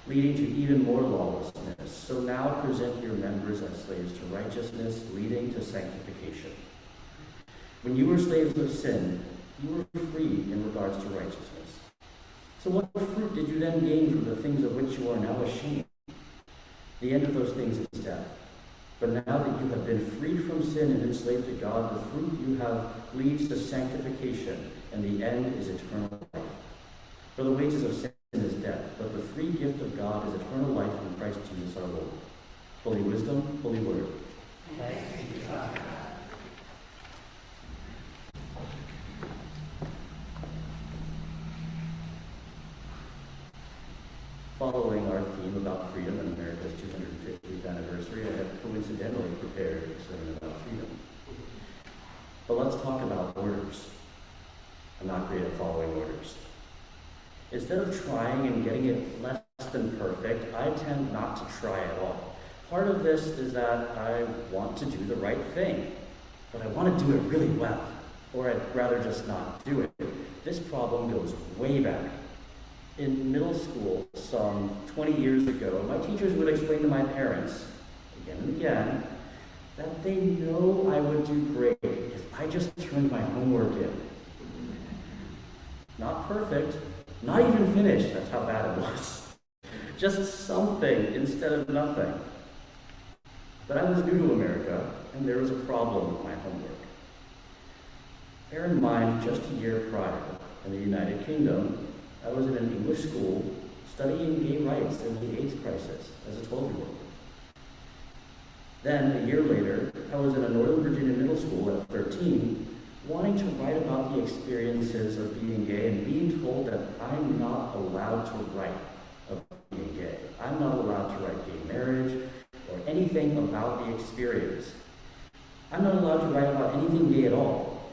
leading to even more lawlessness, so now present your members as slaves to righteousness, leading to sanctification. When you were slaves of sin, you were free in regards to righteousness. So what fruit did you then gain from the things of which you are now ashamed? The end of those things is death. But now that you have been freed from sin and enslaved to God, the fruit you have leads to sanctification, and the end is eternal life. For the wages of sin is death, but the free gift of God is eternal life in Christ Jesus our Lord. Holy wisdom, holy word.
Thanks be to God.
Following our theme about freedom and America's 250th anniversary, I have coincidentally prepared a sermon about freedom. But let's talk about orders. I'm not great at following orders. Instead of trying and getting it less than perfect, I tend not to try at all. Part of this is that I want to do the right thing, but I want to do it really well, or I'd rather just not do it. This problem goes way back. In middle school, some 20 years ago, my teachers would explain to my parents, again and again, that they know I would do great if I just turned my homework in. Not perfect, not even finished, that's how bad it was. Just something instead of nothing. But I was new to America, and there was a problem with my homework. Bear in mind, just a year prior, in the United Kingdom, I was in an English school studying gay rights and the AIDS crisis as a 12-year-old. Then, a year later, I was in a Northern Virginia middle school at 13, wanting to write about the experiences of being gay and being told that I'm not allowed to write about being gay. I'm not allowed to write gay marriage or anything about the experience. I'm not allowed to write about anything gay at all.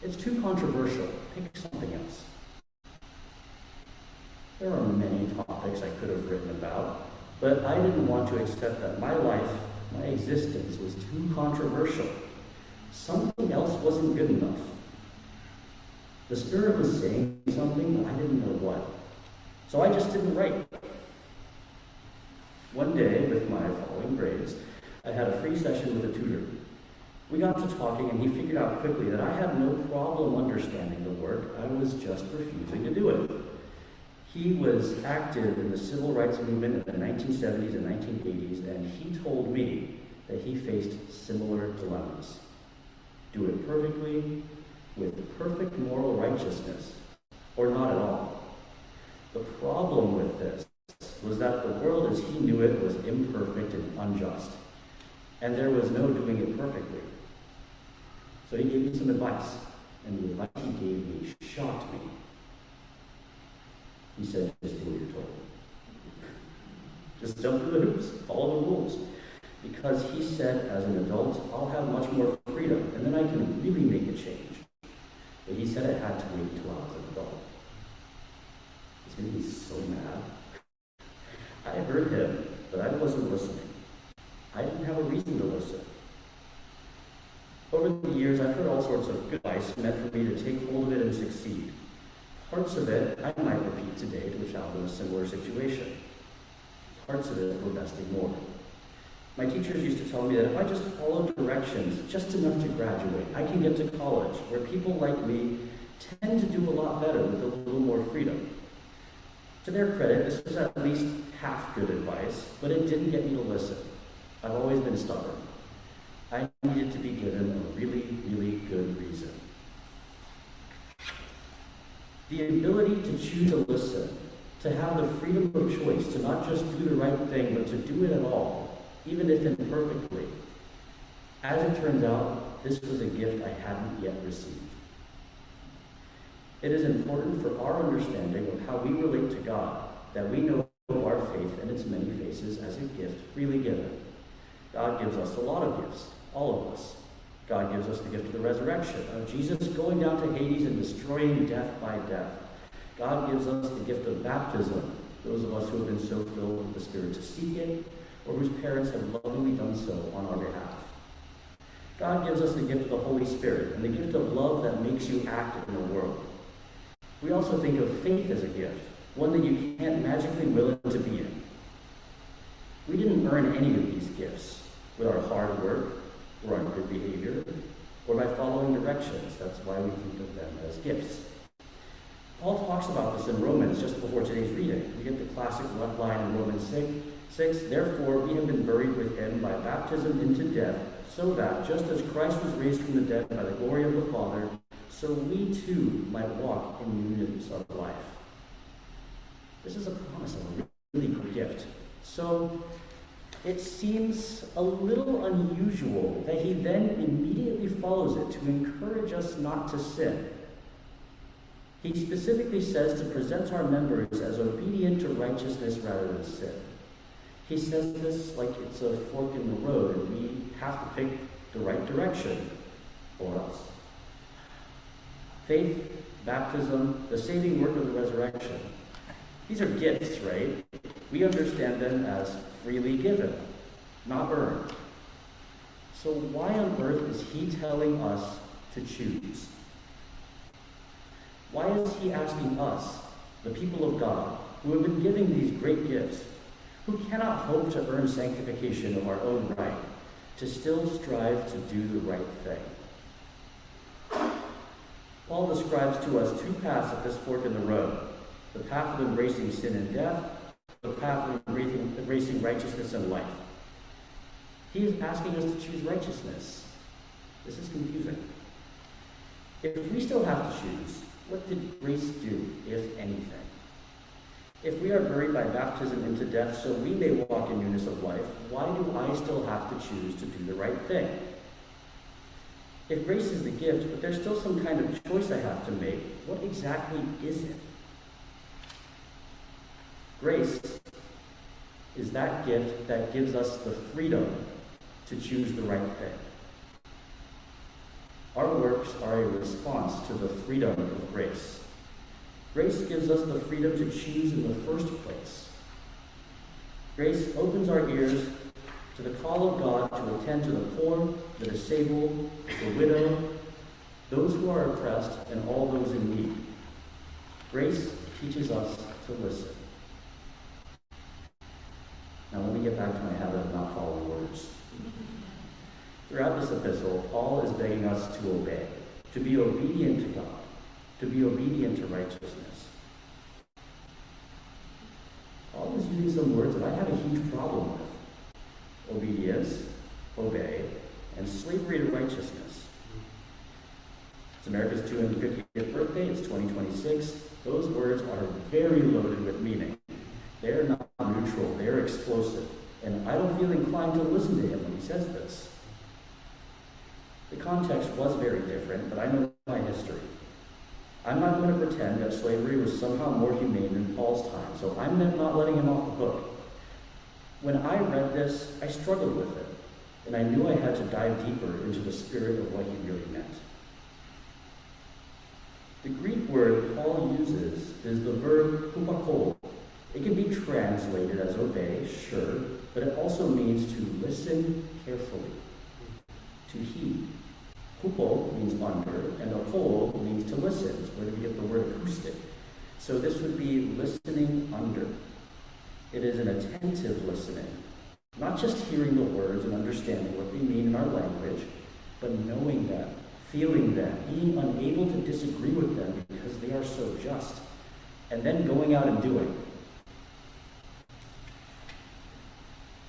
It's too controversial. Pick something else. There are many topics I could have written about, but I didn't want to accept that my life, my existence, was too controversial. Something else wasn't good enough. The Spirit was saying something, but I didn't know what. So I just didn't write. One day, with my following grades, I had a free session with a tutor. We got to talking, and he figured out quickly that I had no problem understanding the work. I was just refusing to do it. He was active in the civil rights movement in the 1970s and 1980s, and he told me that he faced similar dilemmas. Do it perfectly, with perfect moral righteousness, or not at all. The problem with this was that the world as he knew it was imperfect and unjust, and there was no doing it perfectly. So he gave me some advice, and the advice he gave me shocked me. He said, just do what you're told. Just jump through the hoops, follow the rules. Because he said, as an adult, I'll have much more freedom, and then I can really make a change. But he said I had to wait until I was an adult. He's going to be so mad. I heard him, but I wasn't listening. I didn't have a reason to listen. Over the years, I've heard all sorts of good advice meant for me to take hold of it and succeed. Parts of it I might repeat today to a child in a similar situation. Parts of it were besting more. My teachers used to tell me that if I just followed directions just enough to graduate, I can get to college, where people like me tend to do a lot better with a little more freedom. To their credit, this was at least half good advice, but it didn't get me to listen. I've always been stubborn. I needed to be given a really, really good reason. The ability to choose to listen, to have the freedom of choice, to not just do the right thing, but to do it at all, even if imperfectly. As it turns out, this was a gift I hadn't yet received. It is important for our understanding of how we relate to God that we know our faith and its many faces as a gift freely given. God gives us a lot of gifts, all of us. God gives us the gift of the resurrection, of Jesus going down to Hades and destroying death by death. God gives us the gift of baptism, those of us who have been so filled with the Spirit to seek it, or whose parents have lovingly done so on our behalf. God gives us the gift of the Holy Spirit and the gift of love that makes you act in the world. We also think of faith as a gift, one that you can't magically will into being. We didn't earn any of these gifts with our hard work, or our good behavior, or by following directions. That's why we think of them as gifts. Paul talks about this in Romans just before today's reading. We get the classic line in Romans 6, therefore we have been buried with him by baptism into death, so that, just as Christ was raised from the dead by the glory of the Father, so we too might walk in newness of life. This is a promise of a really good gift. So it seems a little unusual that he then immediately follows it to encourage us not to sin. He specifically says to present our members as obedient to righteousness rather than sin. He says this like it's a fork in the road and we have to pick the right direction or else. Faith, baptism, the saving work of the resurrection. These are gifts, right? We understand them as freely given, not earned. So why on earth is he telling us to choose? Why is he asking us, the people of God, who have been given these great gifts, who cannot hope to earn sanctification of our own right, to still strive to do the right thing? Paul describes to us two paths at this fork in the road: the path of embracing sin and death, the path of embracing righteousness and life. He is asking us to choose righteousness. This is confusing. If we still have to choose, what did grace do, if anything? If we are buried by baptism into death so we may walk in newness of life, why do I still have to choose to do the right thing? If grace is the gift, but there's still some kind of choice I have to make, what exactly is it? Grace is that gift that gives us the freedom to choose the right thing. Our works are a response to the freedom of grace. Grace gives us the freedom to choose in the first place. Grace opens our ears to the call of God to attend to the poor, the disabled, the widow, those who are oppressed, and all those in need. Grace teaches us to listen. Now let me get back to my habit of not following orders. Throughout this epistle, Paul is begging us to obey, to be obedient to God, to be obedient to righteousness. Paul is using some words that I have a huge problem with: obedience, obey, and slavery to righteousness. It's America's 250th birthday, it's 2026. Those words are very loaded with meaning. They're not neutral, they're explosive, and I don't feel inclined to listen to him when he says this. The context was very different, but I know my history. I'm not going to pretend that slavery was somehow more humane than Paul's time, so I'm not letting him off the hook. When I read this, I struggled with it, and I knew I had to dive deeper into the spirit of what he really meant. The Greek word Paul uses is the verb hupakol. It can be translated as obey, sure, but it also means to listen carefully, to heed. Hupo means under, and akol means to listen. It's where we get the word acoustic. So this would be listening under. It is an attentive listening, not just hearing the words and understanding what they mean in our language, but knowing them, feeling them, being unable to disagree with them because they are so just, and then going out and doing.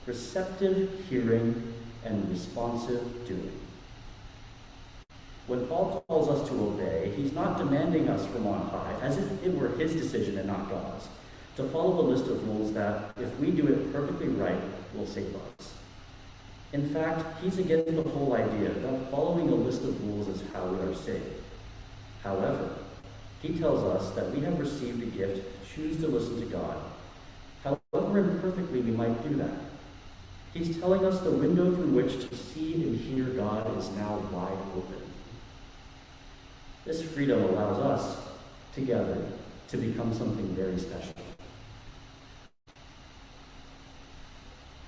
receptive hearing and responsive doing. When Paul calls us to obey, he's not demanding us from on high, as if it were his decision and not God's, to follow a list of rules that, if we do it perfectly right, will save us. In fact, he's against the whole idea that following a list of rules is how we are saved. However, he tells us that we have received a gift to choose to listen to God, however imperfectly we might do that. He's telling us the window through which to see and hear God is now wide open. This freedom allows us, together, to become something very special.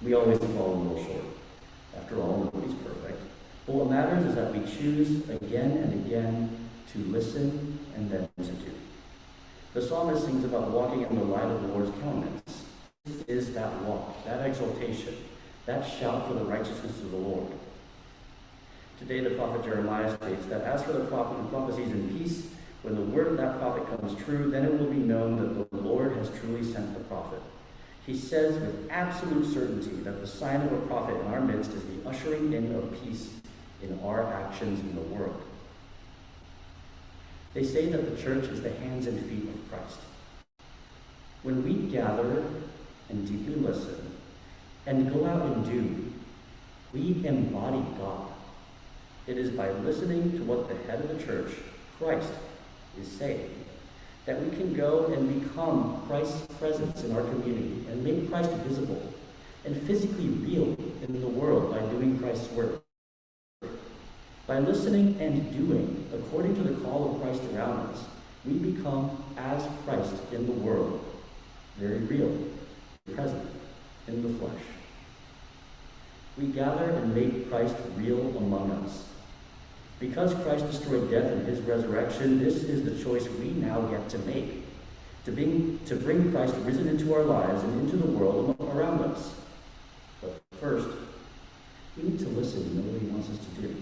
We always fall a little short. After all, nobody's perfect. But what matters is that we choose again and again to listen and then to do. The psalmist sings about walking in the light of the Lord's countenance. This is that walk, that exaltation, that shout for the righteousness of the Lord. Today the prophet Jeremiah states that as for the prophet who prophesies in peace, when the word of that prophet comes true, then it will be known that the Lord has truly sent the prophet. He says with absolute certainty that the sign of a prophet in our midst is the ushering in of peace in our actions in the world. They say that the church is the hands and feet of Christ. When we gather and deeply listen and go out and do, we embody God. It is by listening to what the head of the church, Christ, is saying that we can go and become Christ's presence in our community and make Christ visible and physically real in the world by doing Christ's work. By listening and doing according to the call of Christ around us, we become as Christ in the world, very real, present in the flesh. We gather and make Christ real among us. Because Christ destroyed death in his resurrection, this is the choice we now get to make, to bring Christ risen into our lives and into the world around us. But first, we need to listen and know what he wants us to do.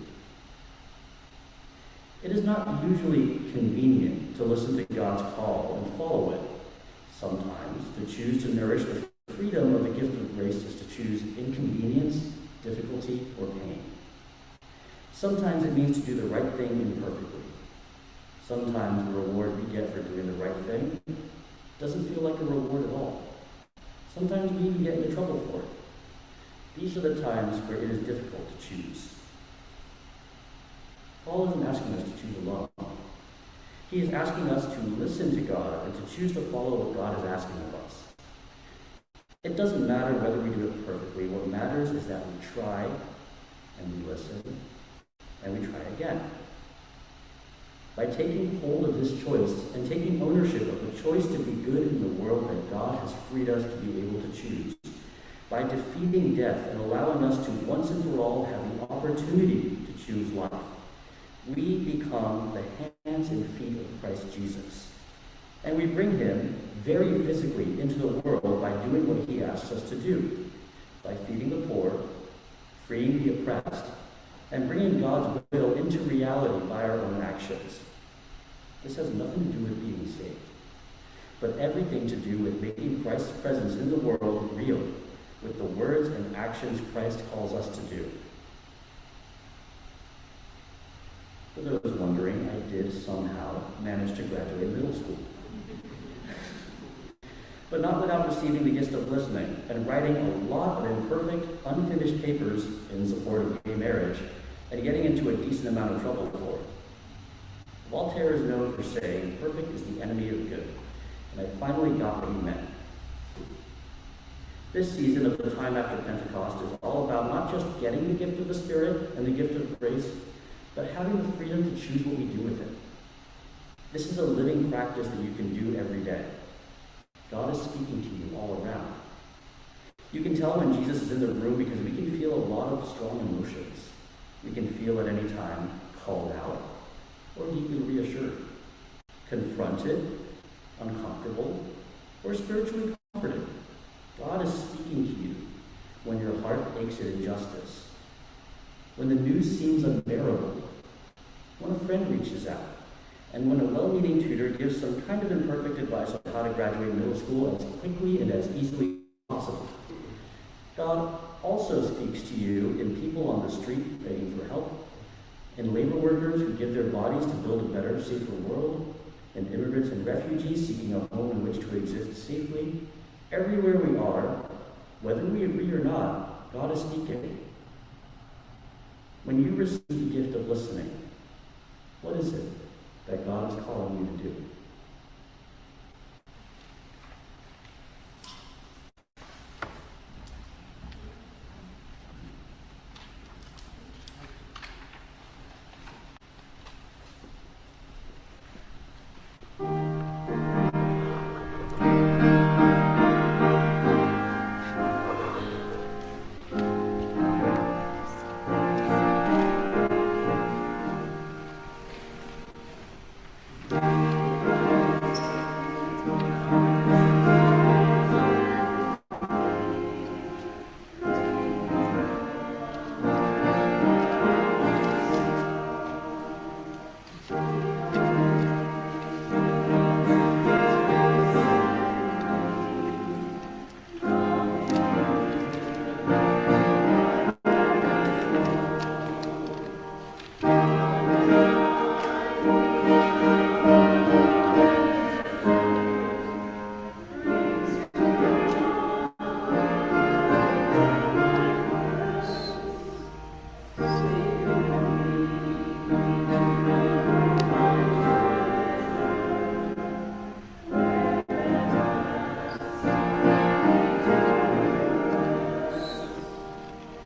It is not usually convenient to listen to God's call and follow it. Sometimes, to choose to nourish the freedom of the gift of grace is to choose inconvenience, difficulty, or pain. Sometimes it means to do the right thing imperfectly. Sometimes the reward we get for doing the right thing doesn't feel like a reward at all. Sometimes we even get into trouble for it. These are the times where it is difficult to choose. Paul isn't asking us to choose alone. He is asking us to listen to God and to choose to follow what God is asking of us. It doesn't matter whether we do it perfectly. What matters is that we try and we listen and we try again. By taking hold of this choice and taking ownership of the choice to be good in the world that God has freed us to be able to choose, by defeating death and allowing us to once and for all have the opportunity to choose life, we become the hands and feet of Christ Jesus. And we bring him very physically into the world by doing what he asks us to do, by feeding the poor, freeing the oppressed, and bringing God's will into reality by our own actions. This has nothing to do with being saved, but everything to do with making Christ's presence in the world real, with the words and actions Christ calls us to do. For those wondering, I did somehow manage to graduate middle school. But not without receiving the gift of listening and writing a lot of imperfect, unfinished papers in support of gay marriage and getting into a decent amount of trouble for it. Voltaire is known for saying, "Perfect is the enemy of good," and I finally got what he meant. This season of the time after Pentecost is all about not just getting the gift of the Spirit and the gift of grace, but having the freedom to choose what we do with it. This is a living practice that you can do every day. God is speaking to you all around. You can tell when Jesus is in the room because we can feel a lot of strong emotions. We can feel at any time called out or deeply reassured, confronted, uncomfortable, or spiritually comforted. God is speaking to you when your heart aches at injustice, when the news seems unbearable, when a friend reaches out, and when a well-meaning tutor gives some kind of imperfect advice on how to graduate middle school as quickly and as easily as possible. God also speaks to you in people on the street begging for help, in labor workers who give their bodies to build a better, safer world, in immigrants and refugees seeking a home in which to exist safely. Everywhere we are, whether we agree or not, God is speaking. When you receive the gift of listening, what is it that God is calling you to do?